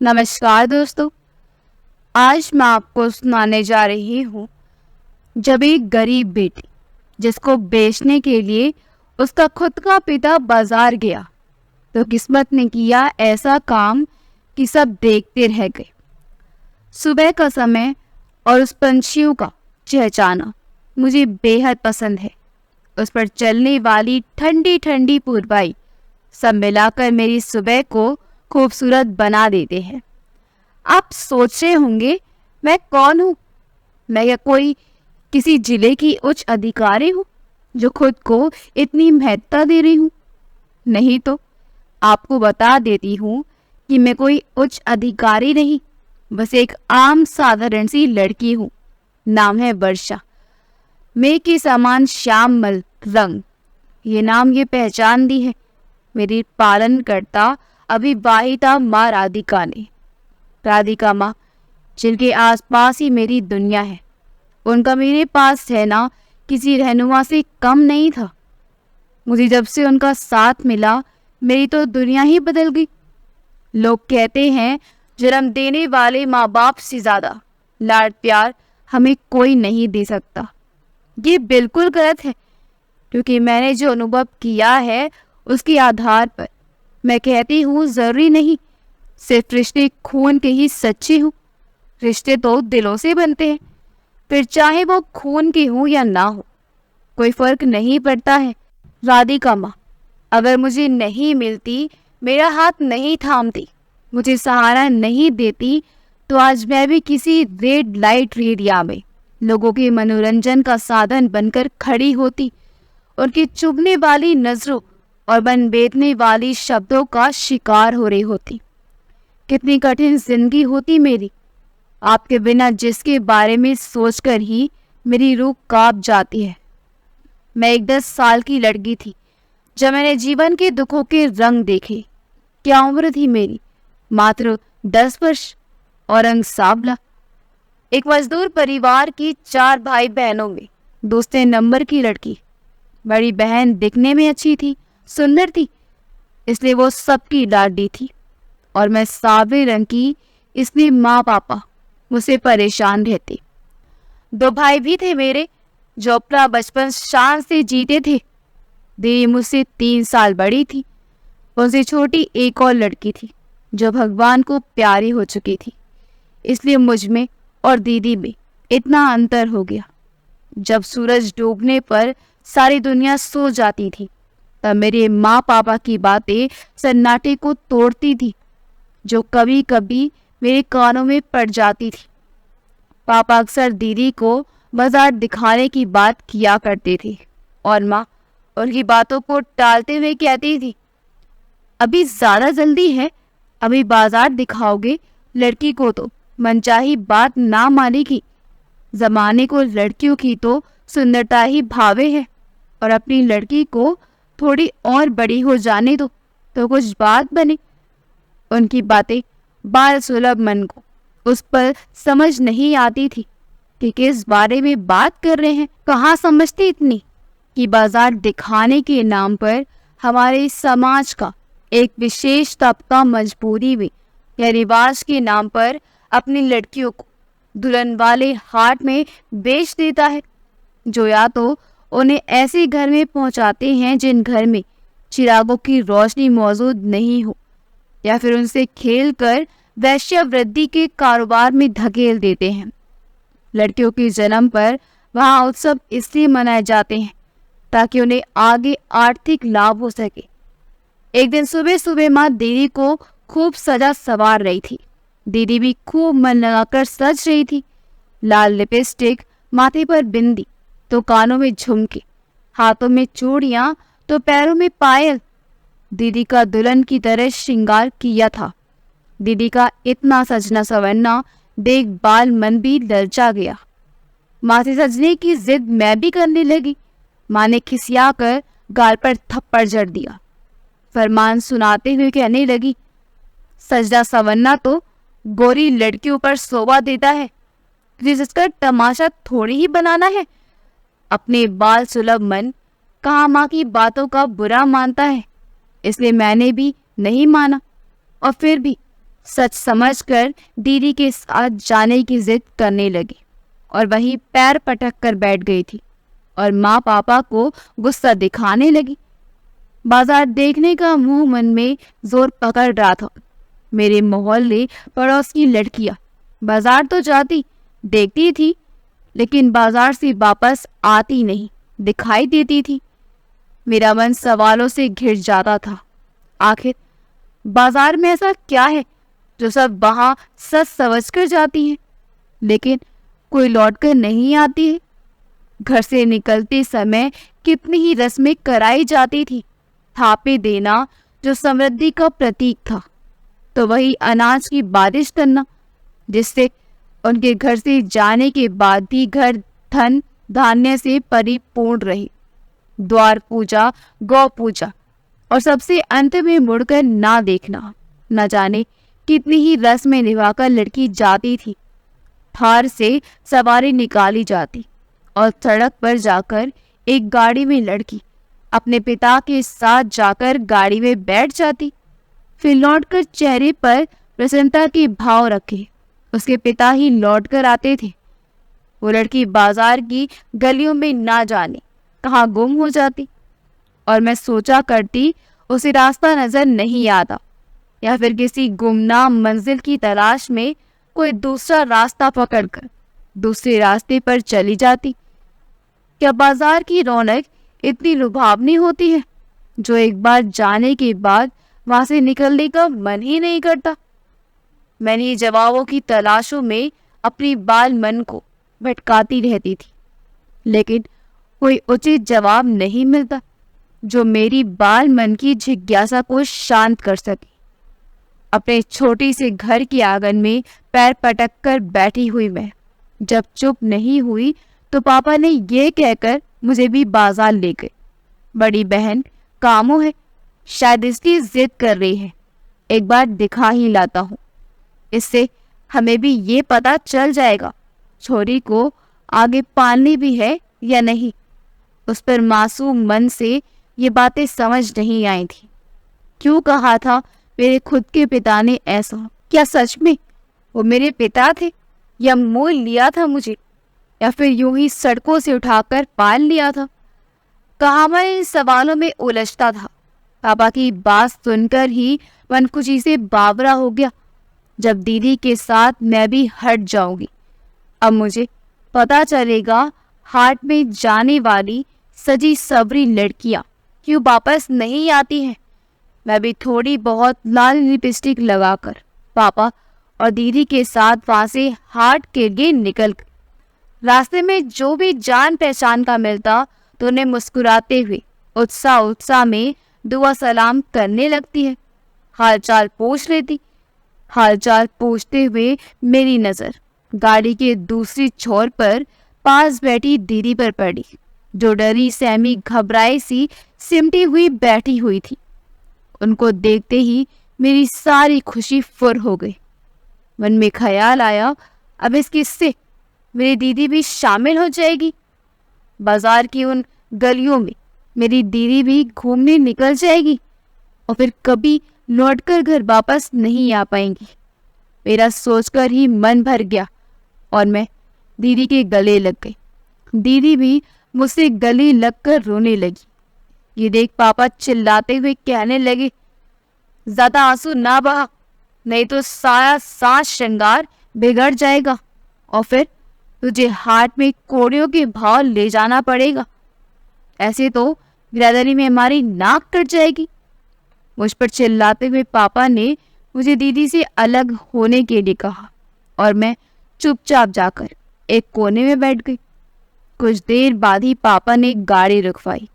नमस्कार दोस्तों। आज मैं आपको सुनाने जा रही हूँ जब एक गरीब बेटी जिसको बेचने के लिए उसका खुद का पिता बाजार गया तो किस्मत ने किया ऐसा काम कि सब देखते रह गए। सुबह का समय और उस पंछियों का चहचहाना मुझे बेहद पसंद है। उस पर चलने वाली ठंडी ठंडी पूर्वाई सब मिलाकर मेरी सुबह को खूबसूरत बना देते हैं। आप सोच रहे होंगे मैं कौन हूँ? मैं या कोई किसी जिले की उच्च अधिकारी हूँ जो खुद को इतनी महत्ता दे रही हूँ? नहीं तो आपको बता देती हूँ कि मैं कोई उच्च अधिकारी नहीं, बस एक आम साधारण सी लड़की हूँ। नाम है वर्षा। मेघ के समान श्यामल रंग, ये नाम ये पहचान दी है मेरी पालनकर्ता अविवाहिता माँ राधिका ने। राधिका माँ जिनके आसपास ही मेरी दुनिया है, उनका मेरे पास रहना किसी रहनुमा से कम नहीं था। मुझे जब से उनका साथ मिला मेरी तो दुनिया ही बदल गई। लोग कहते हैं जन्म देने वाले माँ बाप से ज़्यादा लाड प्यार हमें कोई नहीं दे सकता। ये बिल्कुल गलत है, क्योंकि मैंने जो अनुभव किया है उसके आधार पर मैं कहती हूँ ज़रूरी नहीं सिर्फ रिश्ते खून के ही सच्चे हों। रिश्ते तो दिलों से बनते हैं, फिर चाहे वो खून के हों या ना हो, कोई फर्क नहीं पड़ता है। राधिका माँ अगर मुझे नहीं मिलती, मेरा हाथ नहीं थामती, मुझे सहारा नहीं देती, तो आज मैं भी किसी रेड लाइट एरिया में लोगों के मनोरंजन का साधन बनकर खड़ी होती। उनकी चुभने वाली नजरों और मन बेचने वाली शब्दों का शिकार हो रही होती। कितनी कठिन जिंदगी होती मेरी, आपके बिना जिसके बारे में सोचकर ही मेरी रूह कांप जाती है। मैं एक 10 साल की लड़की थी जब मैंने जीवन के दुखों के रंग देखे। क्या उम्र थी मेरी, मात्र 10 वर्ष, और रंग सांवला। एक मजदूर परिवार की 4 भाई बहनों में दूसरे नंबर की लड़की। बड़ी बहन दिखने में अच्छी थी, सुंदर थी, इसलिए वो सबकी लाडली थी, और मैं सावे रंग की, इसलिए माँ पापा मुझसे परेशान रहते। 2 भाई भी थे मेरे जो अपना बचपन शान से जीते थे। दीदी मुझसे 3 साल बड़ी थी। उनसे छोटी एक और लड़की थी जो भगवान को प्यारी हो चुकी थी, इसलिए मुझ में और दीदी में इतना अंतर हो गया। जब सूरज डूबने पर सारी दुनिया सो जाती थी, तब मेरे माँ पापा की बातें सन्नाटे को तोड़ती थी, जो कभी कभी मेरे कानों में पड़ जाती थी। पापा अक्सर दीदी को बाजार दिखाने की बात किया करते थे, और माँ उनकी बातों को टालते हुए कहती थी, अभी ज़्यादा जल्दी है, अभी बाजार दिखाओगे लड़की को तो मनचाही बात ना मानेगी। जमाने को लड़कियों की तो सुंदरता ही भावे है, और अपनी लड़की को थोड़ी और बड़ी हो जाने दो तो कुछ बात बने। उनकी बातें बाल सुलभ मन को उस पर समझ नहीं आती थी कि किस बारे में बात कर रहे हैं। कहाँ समझती इतनी कि बाजार दिखाने के नाम पर हमारे समाज का एक विशेष तबका मजबूरी में या रिवाज के नाम पर अपनी लड़कियों को दुल्हन वाले हाट में बेच देता है, जो या तो उन्हें ऐसे घर में पहुंचाते हैं जिन घर में चिरागों की रोशनी मौजूद नहीं हो, या फिर उनसे खेलकर वैश्यवृद्धि के कारोबार में धकेल देते हैं। लड़कियों के जन्म पर वहाँ उत्सव इसलिए मनाए जाते हैं ताकि उन्हें आगे आर्थिक लाभ हो सके। एक दिन सुबह सुबह माँ दीदी को खूब सजा सवार रही थी। दीदी भी खूब मन लगाकर सज रही थी। लाल लिपस्टिक, माथे पर बिंदी, तो कानों में झुमके, हाथों में चूड़ियां, तो पैरों में पायल। दीदी का दुल्हन की तरह श्रृंगार किया था। दीदी का इतना सजना संवरना देख बाल मन भी ललचा गया। माँ से सजने की जिद मैं भी करने लगी। माँ ने खिसिया कर गाल पर थप्पड़ जड़ दिया। फरमान सुनाते हुए कहने लगी, सजना संवरना तो गोरी लड़कियों पर शोभा देता है, जिसका तमाशा थोड़ी ही बनाना है। अपने बाल सुलभ मन कहाँ माँ की बातों का बुरा मानता है, इसलिए मैंने भी नहीं माना। और फिर भी सच समझकर दीदी के साथ जाने की जिद करने लगी और वहीं पैर पटक कर बैठ गई थी और माँ पापा को गुस्सा दिखाने लगी। बाजार देखने का मुंह मन में जोर पकड़ रहा था। मेरे मोहल्ले पड़ोस की लड़कियां बाजार तो जाती देखती थी, लेकिन बाजार से वापस आती नहीं दिखाई देती थी। मेरा मन सवालों से घिर जाता था। आखिर बाजार में ऐसा क्या है जो सब वहां सच समझ कर जाती हैं, लेकिन कोई लौट कर नहीं आती है। घर से निकलते समय कितनी ही रस्में कराई जाती थी। थापे देना जो समृद्धि का प्रतीक था, तो वही अनाज की बारिश करना जिससे उनके घर से जाने के बाद भी घर धन धान्य से परिपूर्ण रहे। द्वार पूजा, गौ पूजा और सबसे अंत में मुड़कर ना देखना। न जाने कितनी ही रस्में निभाकर लड़की जाती थी। थार से सवारी निकाली जाती और सड़क पर जाकर एक गाड़ी में लड़की अपने पिता के साथ जाकर गाड़ी में बैठ जाती। फिर लौटकर चेहरे पर प्रसन्नता के भाव रखे उसके पिता ही लौट कर आते थे। वो लड़की बाजार की गलियों में ना जाने कहाँ गुम हो जाती और मैं सोचा करती उसे रास्ता नजर नहीं आता, या फिर किसी गुमनाम मंजिल की तलाश में कोई दूसरा रास्ता पकड़कर दूसरे रास्ते पर चली जाती। क्या बाजार की रौनक इतनी लुभावनी होती है जो एक बार जाने के बाद वहां से निकलने का मन ही नहीं करता? मैंने जवाबों की तलाशों में अपनी बाल मन को भटकाती रहती थी, लेकिन कोई उचित जवाब नहीं मिलता जो मेरी बाल मन की जिज्ञासा को शांत कर सके। अपने छोटी से घर के आंगन में पैर पटक कर बैठी हुई मैं जब चुप नहीं हुई तो पापा ने ये कहकर मुझे भी बाजार ले गए। बड़ी बहन कामों है, शायद इसकी जिद कर रही है, एक बार दिखा ही लाता हूँ, इससे हमें भी ये पता चल जाएगा छोरी को आगे पालनी भी है या नहीं। उस पर मासूम मन से ये बातें समझ नहीं आई थी। क्यों कहा था मेरे खुद के पिता ने ऐसा? क्या सच में वो मेरे पिता थे, या मोल लिया था मुझे, या फिर यूं ही सड़कों से उठाकर पाल लिया था? कहाँ मैं इन सवालों में उलझता था। पापा की बात सुनकर ही मन खुशी से बावरा हो गया। जब दीदी के साथ मैं भी हट जाऊंगी, अब मुझे पता चलेगा हाट में जाने वाली सजी सवरी लड़कियां क्यों वापस नहीं आती हैं। मैं भी थोड़ी बहुत लाल लिपस्टिक लगाकर पापा और दीदी के साथ वहां से हाट के लिए निकल गई। रास्ते में जो भी जान पहचान का मिलता तो उन्हें मुस्कुराते हुए उत्साह में दुआ सलाम करने लगती है, हालचाल पूछ लेती। हालचाल पूछते हुए मेरी नज़र गाड़ी के दूसरी छोर पर पास बैठी दीदी पर पड़ी, जो डरी सहमी घबराई सी सिमटी हुई बैठी हुई थी। उनको देखते ही मेरी सारी खुशी फुर हो गई। मन में ख्याल आया, अब इस किस्से मेरी दीदी भी शामिल हो जाएगी। बाजार की उन गलियों में मेरी दीदी भी घूमने निकल जाएगी और फिर कभी लौटकर घर वापस नहीं आ पाएंगी। मेरा सोचकर ही मन भर गया और मैं दीदी के गले लग गई। दीदी भी मुझसे गले लगकर रोने लगी। ये देख पापा चिल्लाते हुए कहने लगे, ज्यादा आंसू ना बहा, नहीं तो सारा साज श्रृंगार बिगड़ जाएगा और फिर तुझे हाट में कोड़ियों के भाव ले जाना पड़ेगा। ऐसे तो बिरादरी में हमारी नाक कट जाएगी। मुझ पर चिल्लाते हुए पापा ने मुझे दीदी से अलग होने के लिए कहा और मैं चुपचाप जाकर एक कोने में बैठ गई। कुछ देर बाद ही पापा ने गाड़ी रुकवाई।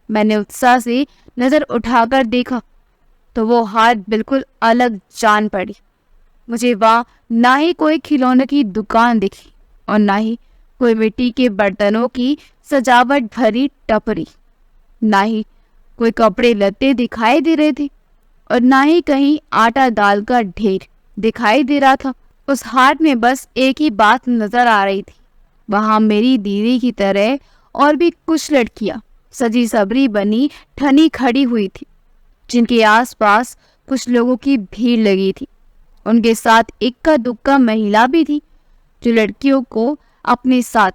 मैंने उत्साह से नजर उठाकर देखा तो वो हाट बिल्कुल अलग जान पड़ी। मुझे वहाँ ना ही कोई खिलौने की दुकान दिखी और ना ही कोई मिट्टी के बर्तनों की सजावट भरी टपरी, ना ही कोई कपड़े लत्ते दिखाई दे रहे थे और ना ही कहीं आटा दाल का ढेर दिखाई दे रहा था। उस हाट में बस एक ही बात नजर आ रही थी, वहां मेरी दीदी की तरह और भी कुछ लड़कियां सजी सबरी बनी ठनी खड़ी हुई थी, जिनके आसपास कुछ लोगों की भीड़ लगी थी। उनके साथ इक्का दुक्का महिला भी थी, जो लड़कियों को अपने साथ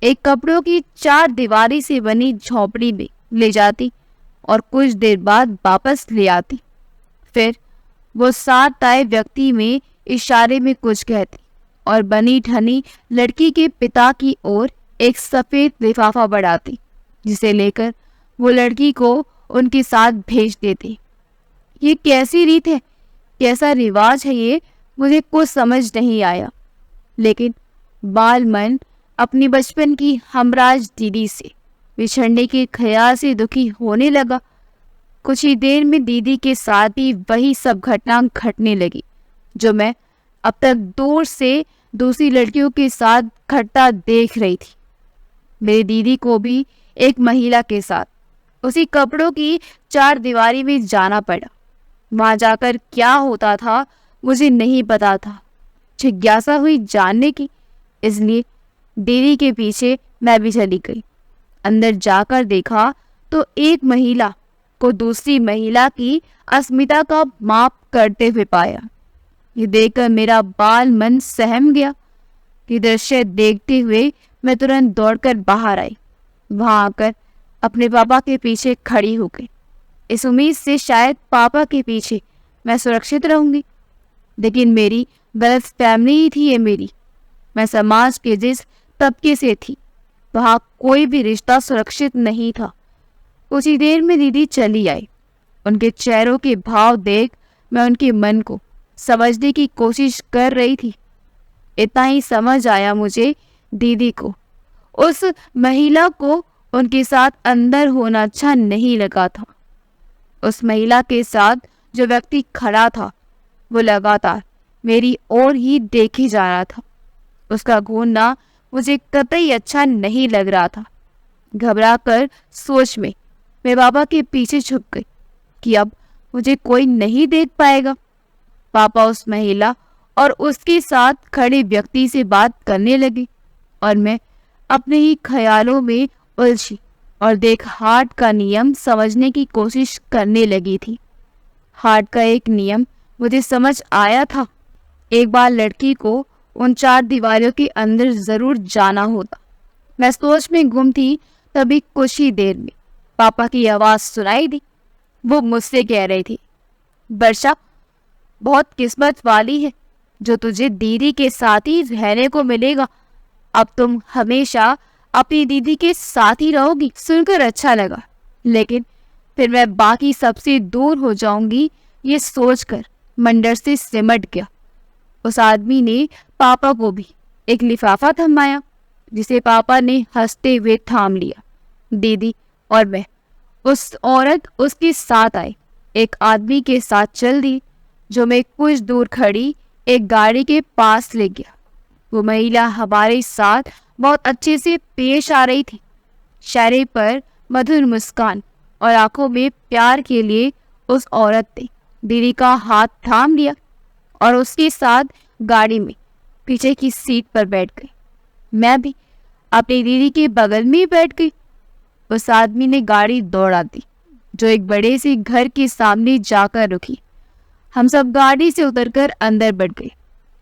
एक कपड़ों की 4 दीवारी से बनी झोपड़ी में ले जाती और कुछ देर बाद वापस ले आती। फिर वो साथ आए व्यक्ति में इशारे में कुछ कहती और बनी ठनी लड़की के पिता की ओर एक सफेद लिफाफा बढ़ाती, जिसे लेकर वो लड़की को उनके साथ भेज देती। ये कैसी रीत है, कैसा रिवाज है ये, मुझे कुछ समझ नहीं आया। लेकिन बाल मन अपनी बचपन की हमराज दीदी से बिछड़ने के ख्याल से दुखी होने लगा। कुछ ही देर में दीदी के साथ भी वही सब घटना घटने लगी, जो मैं अब तक दूर से दूसरी लड़कियों के साथ घटता देख रही थी। मेरी दीदी को भी एक महिला के साथ उसी कपड़ों की 4 दीवारी में जाना पड़ा। वहां जाकर क्या होता था मुझे नहीं पता था। जिज्ञासा हुई जानने की, इसलिए दीदी के पीछे मैं भी चली गई। अंदर जाकर देखा तो एक महिला को दूसरी महिला की अस्मिता का माप करते हुए पाया। ये देखकर मेरा बाल मन सहम गया। ये दृश्य देखते हुए मैं तुरंत दौड़कर बाहर आई। वहां आकर अपने पापा के पीछे खड़ी हो गई, इस उम्मीद से शायद पापा के पीछे मैं सुरक्षित रहूंगी। लेकिन मेरी गलत फहमी ही थी ये मेरी। मैं समाज के जिस तबके से थी, वहाँ कोई भी रिश्ता सुरक्षित नहीं था। कुछ ही देर में दीदी चली आई। उनके चेहरों के भाव देख मैं उनके मन को समझने की कोशिश कर रही थी। इतना ही समझ आया मुझे, दीदी को, उस महिला को उनके साथ अंदर होना अच्छा नहीं लगा था। उस महिला के साथ जो व्यक्ति खड़ा था, वो लगातार मेरी ओर ही देखे जा रहा था। उसका घूरना मुझे कतई अच्छा नहीं लग रहा था। घबराकर सोच में मैं पापा के पीछे छुप गई कि अब मुझे कोई नहीं देख पाएगा। पापा उस महिला और उसके साथ खड़े व्यक्ति से बात करने लगे और मैं अपने ही ख्यालों में उलझी और देख हार्ट का नियम समझने की कोशिश करने लगी थी। हार्ट का एक नियम मुझे समझ आया था। एक बार लड़की को उन 4 दीवारों के अंदर जरूर जाना होता। मैं सोच में गुम थी, तभी कुछ ही देर में पापा की आवाज सुनाई दी। वो मुझसे कह रही थी, वर्षा, बहुत किस्मत वाली है जो तुझे दीदी के साथ ही रहने को मिलेगा। अब तुम हमेशा अपनी दीदी के साथ ही रहोगी। सुनकर अच्छा लगा, लेकिन फिर मैं बाकी सबसे दूर हो जाऊंगी, ये सोचकर मंडर से सिमट गया। उस आदमी ने पापा को भी एक लिफाफा थमाया, जिसे पापा ने हंसते हुए थाम लिया। दीदी और मैं, उस औरत उसके साथ आई, एक आदमी के साथ चल दी, जो मैं कुछ दूर खड़ी एक गाड़ी के पास ले गया। वो महिला हमारे साथ बहुत अच्छे से पेश आ रही थी। चेहरे पर मधुर मुस्कान और आंखों में प्यार के लिए उस औरत ने दीदी का हाथ थाम लिया और उसके साथ गाड़ी में पीछे की सीट पर बैठ गई। मैं भी अपनी दीदी के बगल में ही बैठ गई। उस आदमी ने गाड़ी दौड़ा दी, जो एक बड़े से घर के सामने जाकर रुकी। हम सब गाड़ी से उतरकर अंदर बढ़ गए।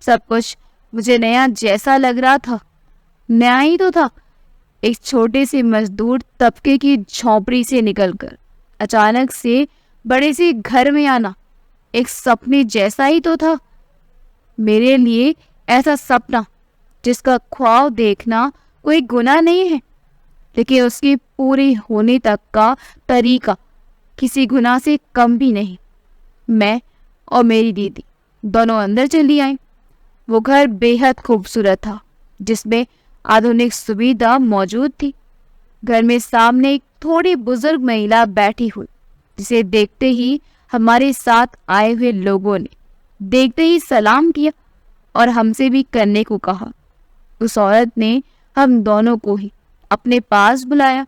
सब कुछ मुझे नया जैसा लग रहा था। नया ही तो था। एक छोटे से मजदूर तबके की झोपड़ी से निकलकर अचानक से बड़े से घर में आना एक सपने जैसा ही तो था। मेरे लिए ऐसा सपना जिसका ख्वाब देखना कोई गुनाह नहीं है, लेकिन उसके पूरे होने तक का तरीका किसी गुनाह से कम भी नहीं। मैं और मेरी दीदी दोनों अंदर चली आई। वो घर बेहद खूबसूरत था, जिसमें आधुनिक सुविधा मौजूद थी। घर में सामने एक थोड़ी बुजुर्ग महिला बैठी हुई, जिसे देखते ही हमारे साथ आए हुए लोगों ने देखते ही सलाम किया और हमसे भी करने को कहा। उस औरत ने हम दोनों को ही अपने पास बुलाया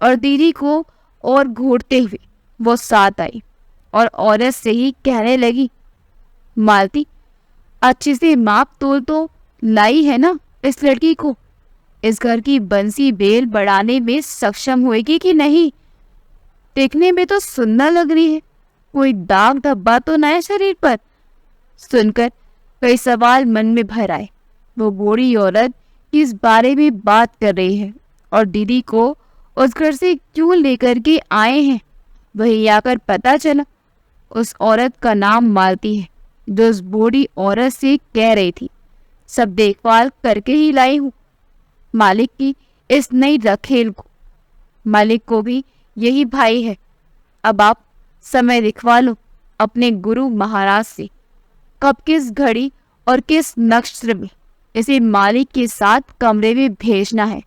और दीदी को और घूरते हुए वो साथ आई और औरत से ही कहने लगी, मालती, अच्छे से माप तोल तो लाई है ना इस लड़की को? इस घर की बंसी बेल बढ़ाने में सक्षम होएगी कि नहीं? देखने में तो सुंदर लग रही है, कोई दाग धब्बा तो न है शरीर पर। सुनकर कई सवाल मन में भर आए। वो बूढ़ी औरत किस बारे में बात कर रही है और दीदी को उस घर से क्यों लेकर के आए हैं। वही आकर पता चला उस औरत का नाम मालती है, जो उस बूढ़ी औरत से कह रही थी सब देखभाल करके ही लाई हूँ मालिक की इस नई रखेल को। मालिक को भी यही भाई है। अब आप समय लिखवा लो अपने गुरु महाराज से, कब किस घड़ी और किस नक्षत्र में इसे मालिक के साथ कमरे में भेजना है।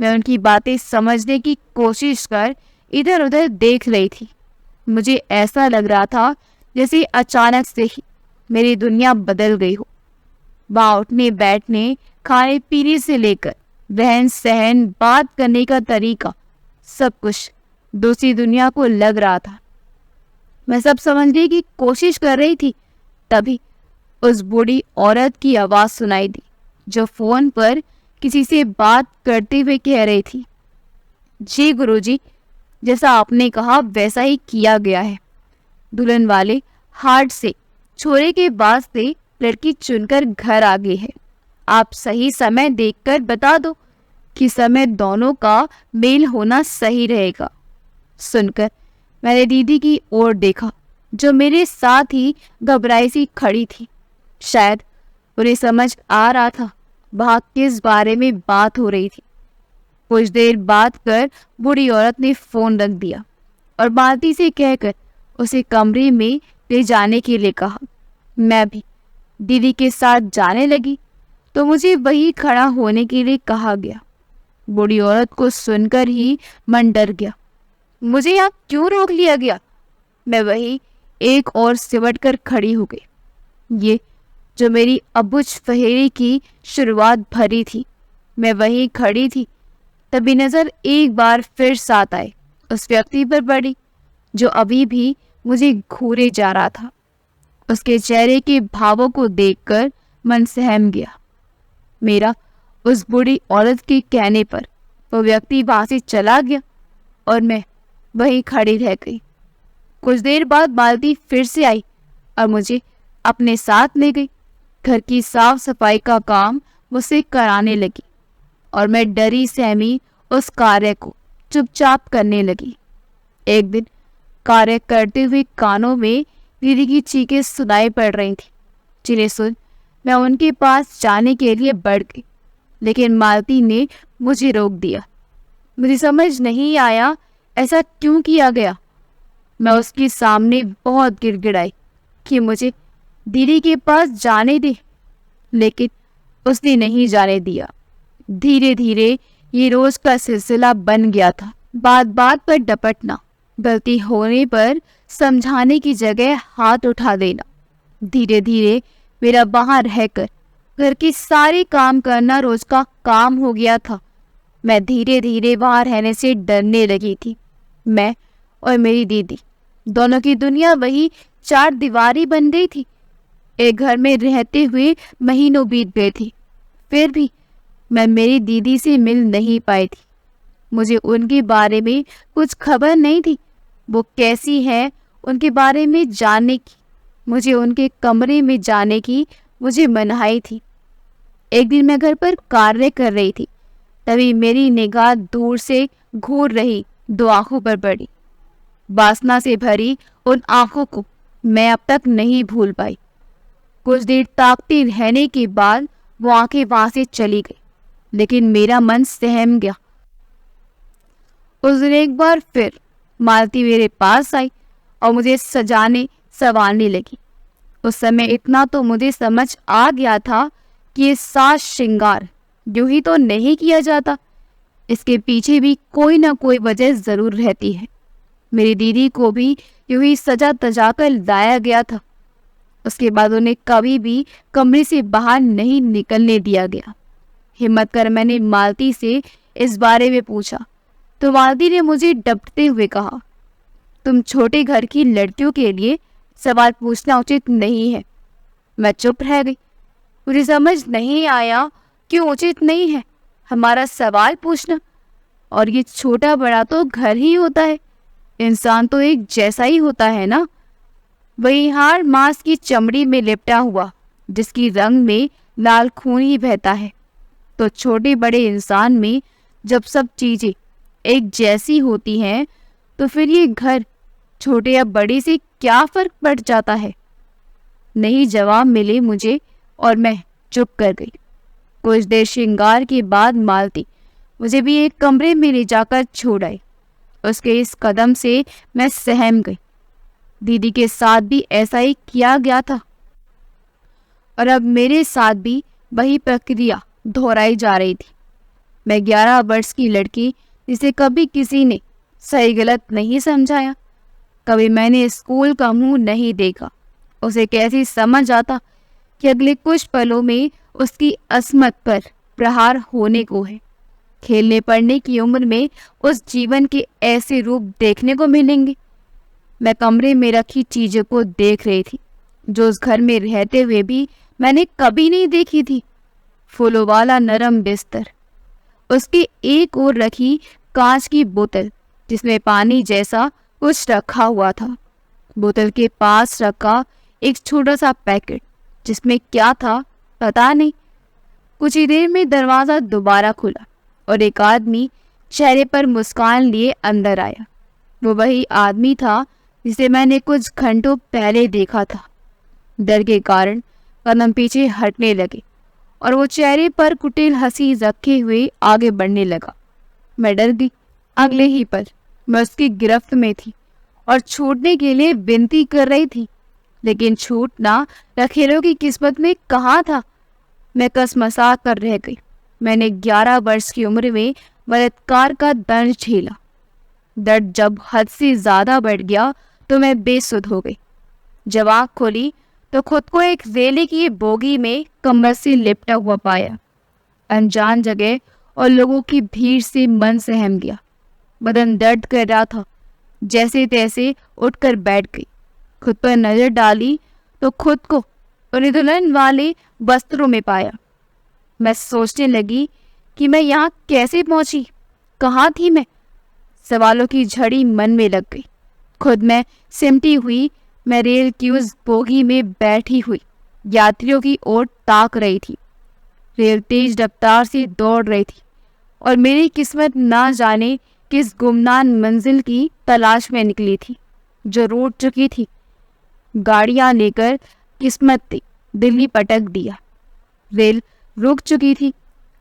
मैं उनकी बातें समझने की कोशिश कर इधर उधर देख रही थी। मुझे ऐसा लग रहा था जैसे अचानक से ही मेरी दुनिया बदल गई हो। वहाँ उठने बैठने, खाने पीने से लेकर रहन सहन, बात करने का तरीका, सब कुछ दूसरी दुनिया को लग रहा था। मैं सब समझने की कोशिश कर रही थी, तभी उस बूढ़ी औरत की आवाज़ सुनाई दी, जो फोन पर किसी से बात करते हुए कह रही थी, जी गुरुजी, जैसा आपने कहा वैसा ही किया गया है। दुल्हन वाले हाट से छोरे के वास्ते लड़की चुनकर घर आ गई है। आप सही समय देखकर बता दो कि समय दोनों का मेल होना सही रहेगा। सुनकर मैंने दीदी की ओर देखा, जो मेरे साथ ही घबराई सी खड़ी थी। शायद उन्हें समझ आ रहा था वहाँ किस बारे में बात हो रही थी। कुछ देर बात कर बूढ़ी औरत ने फोन रख दिया और मालती से कहकर उसे कमरे में ले जाने के लिए कहा। मैं भी दीदी के साथ जाने लगी तो मुझे वही खड़ा होने के लिए कहा गया। बूढ़ी औरत को सुनकर ही मन डर गया। मुझे यहाँ क्यों रोक लिया गया? मैं वही एक और सिमट कर खड़ी हो गई। ये जो मेरी अबुझ फहेरी की शुरुआत भरी थी, मैं वहीं खड़ी थी। तभी नजर एक बार फिर साथ आए उस व्यक्ति पर पड़ी, जो अभी भी मुझे घूरे जा रहा था। उसके चेहरे के भावों को देखकर मन सहम गया। मेरा उस बूढ़ी औरत के कहने पर वो व्यक्ति वहां से चला गया और मैं वहीं खड़ी रह गई। कुछ देर बाद मालती फिर से आई और मुझे अपने साथ ले गई। घर की साफ सफाई का काम मुझसे कराने लगी और मैं डरी सहमी उस कार्य को चुपचाप करने लगी। एक दिन कार्य करते हुए कानों में दीदी की चीखें सुनाई पड़ रही थी, जिन्हें सुन मैं उनके पास जाने के लिए बढ़ गई, लेकिन मालती ने मुझे रोक दिया। मुझे समझ नहीं आया ऐसा क्यों किया गया। मैं उसके सामने बहुत गिड़गिड़ाई कि मुझे दीदी के पास जाने दे, लेकिन उसने नहीं जाने दिया। धीरे धीरे ये रोज का सिलसिला बन गया था। बात बात पर डपटना, गलती होने पर समझाने की जगह हाथ उठा देना। धीरे धीरे मेरा वहां रहकर घर के सारे काम करना रोज का काम हो गया था। मैं धीरे धीरे वहां रहने से डरने लगी थी। मैं और मेरी दीदी दोनों की दुनिया वही चार दीवारी बन गई थी। एक घर में रहते हुए महीनों बीत गए थे, फिर भी मैं मेरी दीदी से मिल नहीं पाई थी। मुझे उनके बारे में कुछ खबर नहीं थी। वो कैसी है उनके बारे में जानने की, मुझे उनके कमरे में जाने की मुझे मनाही थी। एक दिन मैं घर पर कार्य कर रही थी, तभी मेरी निगाह दूर से घूर रही दो आंखों पर पड़ी। वासना से भरी उन आंखों को मैं अब तक नहीं भूल पाई। कुछ देर ताकते रहने के बाद वो आंखें वहां से चली गई, लेकिन मेरा मन सहम गया। उस दिन एक बार फिर मालती मेरे पास आई और मुझे सजाने संवारने लगी। उस समय इतना तो मुझे समझ आ गया था कि ये साज श्रृंगार यूं ही तो नहीं किया जाता, इसके पीछे भी कोई ना कोई वजह जरूर रहती है। मेरी दीदी को भी यूं ही सजा तजा कर लाया गया था। उसके बाद उन्हें कभी भी कमरे से बाहर नहीं निकलने दिया गया। हिम्मत कर मैंने मालती से इस बारे में पूछा तो मालती ने मुझे डपटते हुए कहा, तुम छोटे घर की लड़कियों के लिए सवाल पूछना उचित नहीं है। मैं चुप रह गई। मुझे समझ नहीं आया क्यों उचित नहीं है हमारा सवाल पूछना, और ये छोटा बड़ा तो घर ही होता है, इंसान तो एक जैसा ही होता है ना। वही हार मांस की चमड़ी में लिपटा हुआ जिसकी रंग में लाल खून ही बहता है। तो छोटे बड़े इंसान में जब सब चीजें एक जैसी होती हैं तो फिर ये घर छोटे या बड़े से क्या फर्क पड़ जाता है? नहीं जवाब मिले मुझे और मैं चुप कर गई। कुछ देर श्रृंगार के बाद मालती मुझे भी एक कमरे में ले जाकर छोड़ आई। उसके इस कदम से मैं सहम गई। दीदी के साथ भी ऐसा ही किया गया था और अब मेरे साथ भी वही प्रक्रिया दोहराई जा रही थी। मैं 11 वर्ष की लड़की जिसे कभी किसी ने सही गलत नहीं समझाया, कभी मैंने स्कूल का मुंह नहीं देखा, उसे कैसी समझ आता कि अगले कुछ पलों में उसकी अस्मत पर प्रहार होने को है। खेलने पढ़ने की उम्र में उस जीवन के ऐसे रूप देखने को मिलेंगे। मैं कमरे में रखी चीजों को देख रही थी जो उस घर में रहते हुए भी मैंने कभी नहीं देखी थी। फूलों वाला नरम बिस्तर, उसकी एक ओर रखी कांच की बोतल जिसमें पानी जैसा कुछ रखा हुआ था, बोतल के पास रखा एक छोटा सा पैकेट जिसमें क्या था पता नहीं। कुछ ही देर में दरवाजा दोबारा खुला और एक आदमी चेहरे पर मुस्कान लिए अंदर आया। वो वही आदमी था जिसे मैंने कुछ घंटों पहले देखा था। डर के कारण कदम पीछे हटने लगे और वो चेहरे पर कुटिल हंसी रखे हुए आगे बढ़ने लगा। मैं डर गई। अगले ही पल मैं उसकी गिरफ्त में थी और छूटने के लिए विनती कर रही थी, लेकिन छूटना रखेलों की किस्मत में कहाँ था। मैं कसमसा कर रह गई। मैंने 11 वर्ष की उम्र में बलात्कार का दंड झेला। दर्द जब हद से ज्यादा बढ़ गया तो मैं बेसुध हो गई। जब आँख खोली तो खुद को एक रेले की बोगी में कमर से लिपटा हुआ पाया। अनजान जगह और लोगों की भीड़ से मन सहम गया। बदन दर्द कर रहा था। जैसे तैसे उठकर बैठ गई। खुद पर नजर डाली तो खुद को उन्हें दुल्हन वाले वस्त्रों में पाया। मैं सोचने लगी कि मैं यहाँ कैसे पहुंची, कहाँ थी मैं। सवालों की झड़ी मन में लग गई। खुद में सिमटी हुई मैं रेल की उस बोगी में बैठी हुई यात्रियों की ओर ताक रही थी। रेल तेज रफ्तार से दौड़ रही थी और मेरी किस्मत ना जाने किस गुमनाम मंजिल की तलाश में निकली थी जो रूठ चुकी थी। गाड़ियां लेकर किस्मत ने दिल्ली पटक दिया। रेल रुक चुकी थी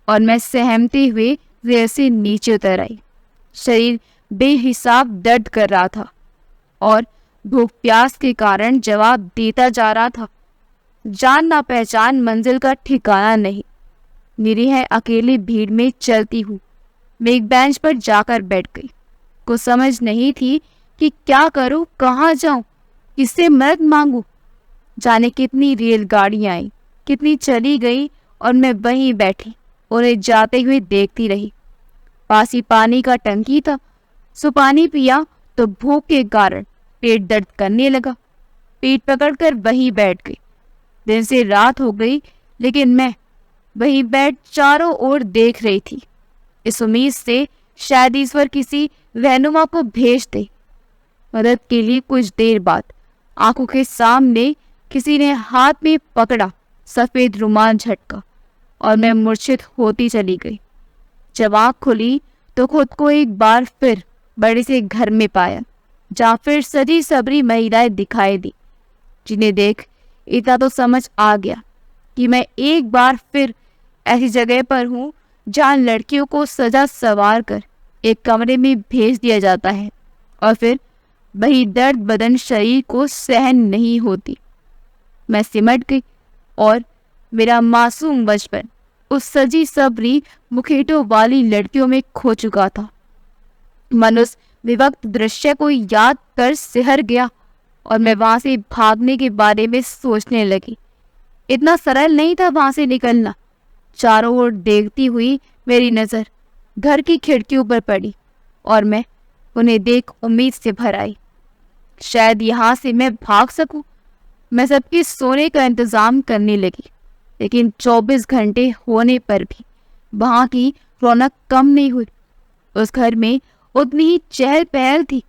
और मैं सहमते हुए रेल से नीचे उतर आई। शरीर बेहिसाब दर्द कर रहा था और भूख प्यास के कारण जवाब देता जा रहा था। जान ना पहचान मंजिल का ठिकाना नहीं। निरीह अकेली भीड़ में चलती हूँ। मैं एक बेंच पर जाकर बैठ गई। कुछ समझ नहीं थी कि क्या करूँ, कहाँ जाऊँ, किससे मदद मांगू। जाने कितनी रेलगाड़ियाँ आई, कितनी चली गई और मैं वहीं बैठी उन्हें जाते हुए देखती रही। पास ही पानी का टंकी था, सो पानी पिया तो भूख के कारण पेट दर्द करने लगा। पेट पकड़कर वहीं बैठ गई। दिन से रात हो गई लेकिन मैं वहीं बैठ चारों ओर देख रही थी, इस उम्मीद से शायद ईश्वर किसी रहनुमा को भेज दे। मदद के लिए कुछ देर बाद आंखों के सामने किसी ने हाथ में पकड़ा सफेद रुमाल झटका और मैं मूर्छित होती चली गई। जब आँख खुली तो खुद को एक बार फिर बड़े से घर में पाया जहाँ फिर सजी सबरी महिलाएं दिखाई दी, जिन्हें देख इतना तो समझ आ गया कि मैं एक बार फिर ऐसी जगह पर हूँ जहाँ लड़कियों को सजा सवार कर एक कमरे में भेज दिया जाता है और फिर वही दर्द बदन शरीर को सहन नहीं होती। मैं सिमट गई और मेरा मासूम बचपन उस सजी सबरी मुखेटों वाली लड़कियों में खो चुका था। मन उस विभक्त दृश्य को याद कर सिहर गया और मैं वहां से भागने के बारे में सोचने लगी। इतना सरल नहीं था वहां से निकलना। चारों ओर देखती हुई मेरी नजर घर की खिड़कियों पर पड़ी और मैं उन्हें देख उम्मीद से भर आई। शायद यहाँ से मैं भाग सकूं। मैं सबके सोने का इंतजाम करने लगी, लेकिन 24 घंटे होने पर भी वहां की रौनक कम नहीं हुई। उस घर में उतनी ही चहल पहल थी।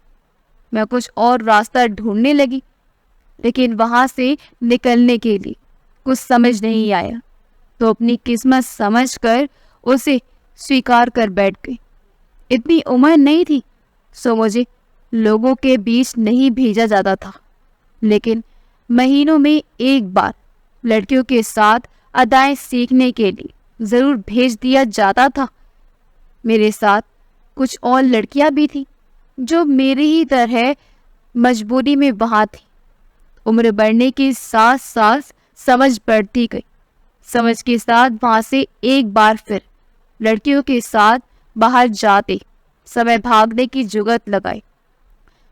मैं कुछ और रास्ता ढूंढने लगी, लेकिन वहां से निकलने के लिए कुछ समझ नहीं आया तो अपनी किस्मत समझकर उसे स्वीकार कर बैठ गई। इतनी उम्र नहीं थी सो मुझे लोगों के बीच नहीं भेजा जाता था, लेकिन महीनों में एक बार लड़कियों के साथ अदाएं सीखने के लिए ज़रूर भेज दिया जाता था। मेरे साथ कुछ और लड़कियां भी थीं जो मेरी ही तरह मजबूरी में वहाँ थी। उम्र बढ़ने के साथ साथ समझ बढ़ती गई। समझ के साथ वहाँ से एक बार फिर लड़कियों के साथ बाहर जाते समय भागने की जुगत लगाई।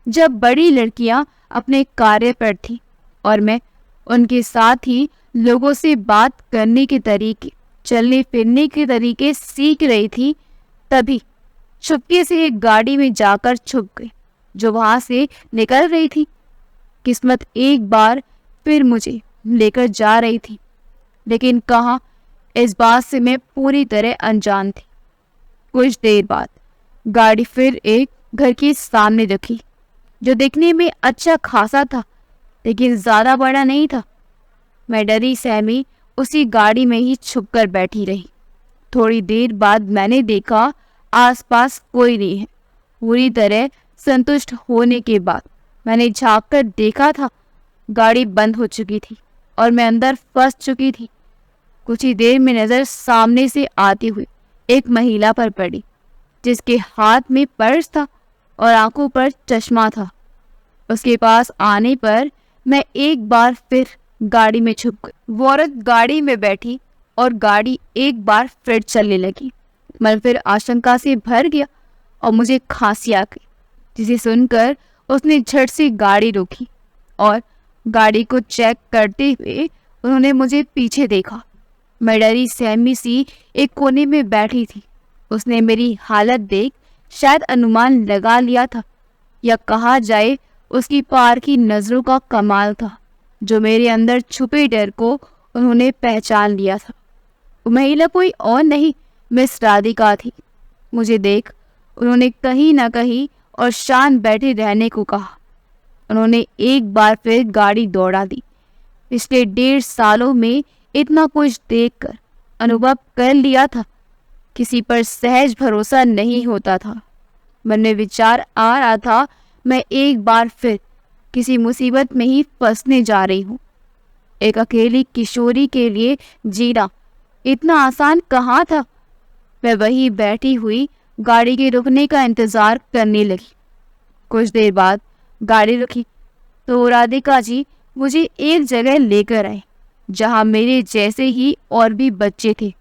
जब बड़ी लड़कियां अपने कार्य पर थीं और मैं उनके साथ ही लोगों से बात करने के तरीके, चलने फिरने के तरीके सीख रही थी, तभी चुपके से एक गाड़ी में जाकर छुप गई जो वहां से निकल रही थी। किस्मत एक बार फिर मुझे लेकर जा रही थी, लेकिन कहाँ, इस बात से मैं पूरी तरह अनजान थी। कुछ देर बाद गाड़ी फिर एक घर के सामने रखी जो दिखने में अच्छा खासा था, लेकिन ज़्यादा बड़ा नहीं था। मैं डरी सहमी उसी गाड़ी में ही छुपकर बैठी रही। थोड़ी देर बाद मैंने देखा आसपास कोई नहीं है। पूरी तरह संतुष्ट होने के बाद मैंने झांक कर देखा था, गाड़ी बंद हो चुकी थी और मैं अंदर फंस चुकी थी। कुछ ही देर में नज़र सामने से आती हुई एक महिला पर पड़ी जिसके हाथ में पर्स था और आंखों पर चश्मा था। उसके पास आने पर मैं एक बार फिर गाड़ी में छुप गई। वो औरत गाड़ी में बैठी और गाड़ी एक बार फिर चलने लगी। मन फिर आशंका से भर गया और मुझे खांसी आ गई, जिसे सुनकर उसने झट से गाड़ी रोकी और गाड़ी को चेक करते हुए उन्होंने मुझे पीछे देखा। मैं डरी सहमी सी एक कोने में बैठी थी। उसने मेरी हालत देख शायद अनुमान लगा लिया था, या कहा जाए उसकी पार की नज़रों का कमाल था, जो मेरे अंदर छुपे डर को उन्होंने पहचान लिया था। वो महिला कोई और नहीं, मिस राधिका थी। मुझे देख उन्होंने कहीं ना कहीं और शांत बैठे रहने को कहा। उन्होंने एक बार फिर गाड़ी दौड़ा दी। पिछले 1.5 सालों में इतना कुछ देखकर अनुभव कर लिया था, किसी पर सहज भरोसा नहीं होता था। मन में विचार आ रहा था, मैं एक बार फिर किसी मुसीबत में ही फंसने जा रही हूँ। एक अकेली किशोरी के लिए जीना इतना आसान कहाँ था। मैं वहीं बैठी हुई गाड़ी के रुकने का इंतजार करने लगी। कुछ देर बाद गाड़ी रुकी तो राधिका जी मुझे एक जगह लेकर आए जहाँ मेरे जैसे ही और भी बच्चे थे।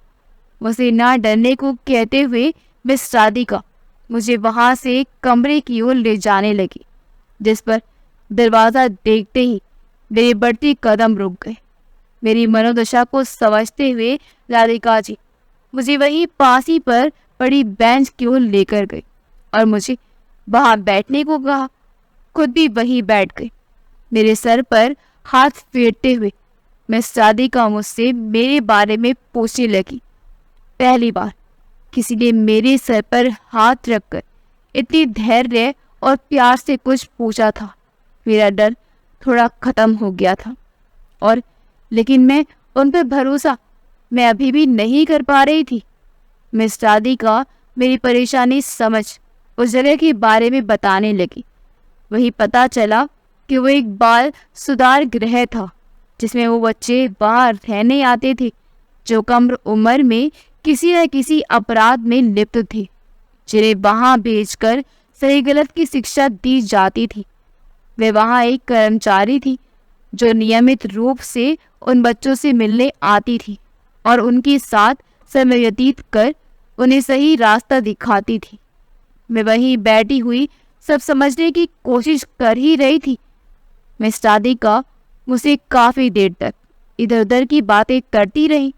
मुझे ना डरने को कहते हुए मिस राधिका मुझे वहां से एक कमरे की ओर ले जाने लगी, जिस पर दरवाज़ा देखते ही मेरे बढ़ती कदम रुक गए। मेरी मनोदशा को समझते हुए राधिका जी मुझे वहीं पासी पर पड़ी बेंच की ओर लेकर गई और मुझे वहां बैठने को कहा। खुद भी वहीं बैठ गई। मेरे सर पर हाथ फेरते हुए मिस राधिका मुझसे मेरे बारे में पूछने लगी। पहली बार किसी ने मेरे सर पर हाथ रखकर इतनी धैर्य और प्यार से कुछ पूछा था। मेरा डर थोड़ा खत्म हो गया था, और लेकिन मैं उन पर भरोसा मैं अभी भी नहीं कर पा रही थी। मिस राधिका मेरी परेशानी समझ उस जगह के बारे में बताने लगी। वही पता चला कि वो एक बाल सुधार गृह था, जिसमें वो बच्चे बाहर रहने आते थे जो कम उम्र में किसी न किसी अपराध में लिप्त थे, जिन्हें वहां भेजकर सही गलत की शिक्षा दी जाती थी। वे वहां एक कर्मचारी थी जो नियमित रूप से उन बच्चों से मिलने आती थी और उनके साथ समय व्यतीत कर उन्हें सही रास्ता दिखाती थी। मैं वहीं बैठी हुई सब समझने की कोशिश कर ही रही थी। मिस राधिका मुझसे काफ़ी देर तक इधर उधर की बातें करती रही।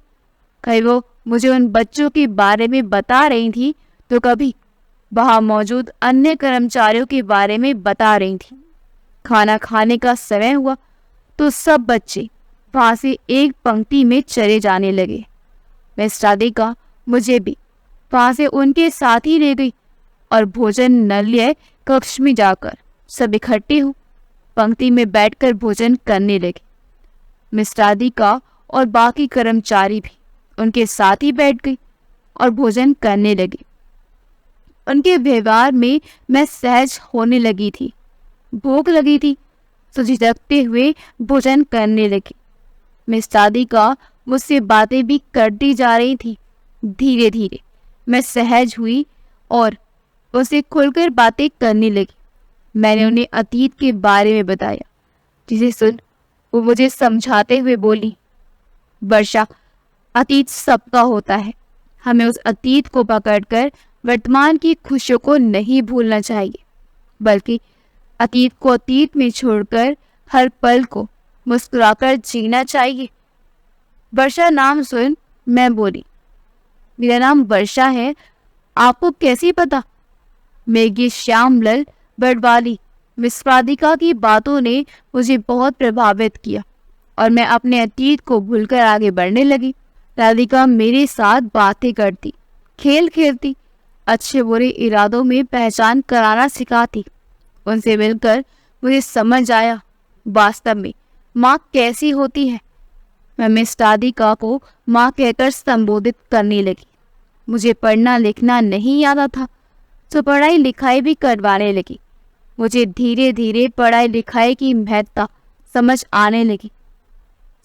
कहीं वो मुझे उन बच्चों के बारे में बता रही थी तो कभी वहाँ मौजूद अन्य कर्मचारियों के बारे में बता रही थी। खाना खाने का समय हुआ तो सब बच्चे वहाँ से एक पंक्ति में चले जाने लगे। मिस राधिका मुझे भी वहाँ से उनके साथ ही ले गई और भोजन नल्य कक्ष में जाकर सब इकट्ठे हो पंक्ति में बैठकर भोजन करने लगे। मिस राधिका और बाकी कर्मचारी भी उनके साथ ही बैठ गई और भोजन करने लगी। उनके व्यवहार में मैं सहज होने लगी थी। भूख लगी थी तो झिझकते हुए भोजन करने लगी। मिस राधिका मुझसे बातें भी करती जा रही थी। धीरे धीरे मैं सहज हुई और उसे खुलकर बातें करने लगी। मैंने उन्हें अतीत के बारे में बताया, जिसे सुन वो मुझे समझाते हुए बोली, वर्षा, अतीत सबका होता है। हमें उस अतीत को पकड़कर वर्तमान की खुशियों को नहीं भूलना चाहिए, बल्कि अतीत को अतीत में छोड़कर हर पल को मुस्कुराकर जीना चाहिए। वर्षा नाम सुन मैं बोली, मेरा नाम वर्षा है, आपको कैसे पता? मेघी श्यामलाल बड़वाली मिस राधिका की बातों ने मुझे बहुत प्रभावित किया और मैं अपने अतीत को भूलकर आगे बढ़ने लगी। राधिका मेरे साथ बातें करती, खेल खेलती, अच्छे बुरे इरादों में पहचान कराना सिखाती। उनसे मिलकर मुझे समझ आया वास्तव में माँ कैसी होती है। मैं मिस राधिका को माँ कहकर संबोधित करने लगी। मुझे पढ़ना लिखना नहीं आता था तो पढ़ाई लिखाई भी करवाने लगी। मुझे धीरे धीरे पढ़ाई लिखाई की महत्ता समझ आने लगी।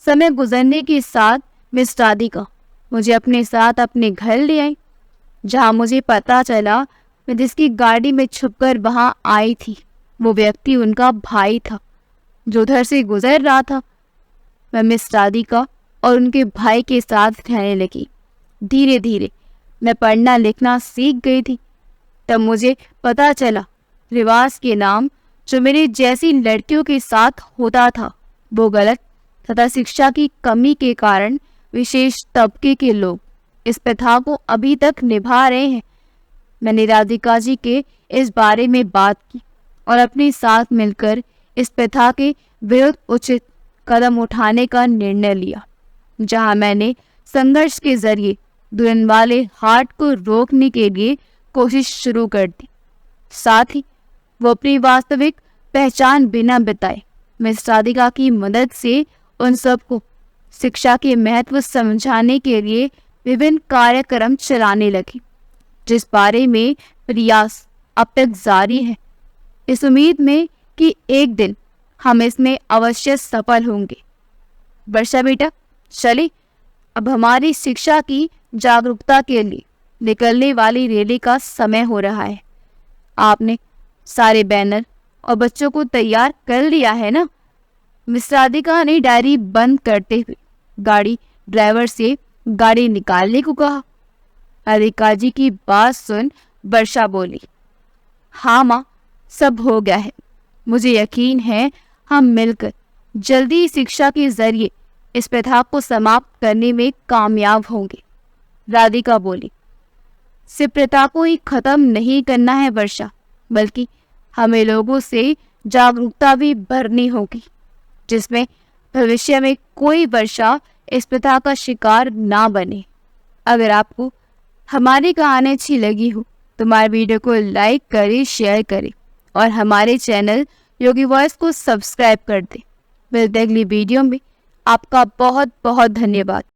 समय गुजरने के साथ मिस राधिका मुझे अपने साथ अपने घर ले आई, जहाँ मुझे पता चला मैं जिसकी गाड़ी में छुपकर वहाँ आई थी वो व्यक्ति उनका भाई था जो उधर से गुजर रहा था। मैं मिस राधिका और उनके भाई के साथ रहने लगी। धीरे धीरे मैं पढ़ना लिखना सीख गई थी। तब मुझे पता चला रिवाज के नाम जो मेरी जैसी लड़कियों के साथ होता था वो गलत तथा शिक्षा की कमी के कारण विशेष तबके के लोग इस प्रथा को अभी तक निभा रहे हैं। मैंने राधिका जी के इस बारे में बात की और अपने साथ मिलकर इस प्रथा के विरुद्ध उचित कदम उठाने का निर्णय लिया, जहां मैंने संघर्ष के जरिए दुल्हन वाले हाट को रोकने के लिए कोशिश शुरू कर दी। साथ ही वो अपनी वास्तविक पहचान बिना बताए मिस राधिका की मदद से उन सबको शिक्षा के महत्व समझाने के लिए विभिन्न कार्यक्रम चलाने लगी, जिस बारे में प्रयास अब तक जारी है, इस उम्मीद में कि एक दिन हम इसमें अवश्य सफल होंगे। वर्षा बेटा, चले अब हमारी शिक्षा की जागरूकता के लिए निकलने वाली रैली का समय हो रहा है। आपने सारे बैनर और बच्चों को तैयार कर लिया है ना? मिस राधिका ने डायरी बंद करते हुए गाड़ी ड्राइवर से गाड़ी निकालने को कहा। राधिका जी की बात सुन वर्षा बोली, हाँ माँ, सब हो गया है। मुझे यकीन है हम मिलकर जल्दी शिक्षा के जरिए इस प्रथा को समाप्त करने में कामयाब होंगे। राधिका बोली, सिर्फ प्रथा को ही खत्म नहीं करना है वर्षा, बल्कि हमें लोगों से जागरूकता भी भरनी होगी, जिसमें भविष्य में कोई वर्षा इस प्रथा का शिकार ना बने। अगर आपको हमारी कहानी अच्छी लगी हो तो हमारे वीडियो को लाइक करें, शेयर करें और हमारे चैनल योगी वॉइस को सब्सक्राइब कर दें। मिलते अगली वीडियो में। आपका बहुत बहुत धन्यवाद।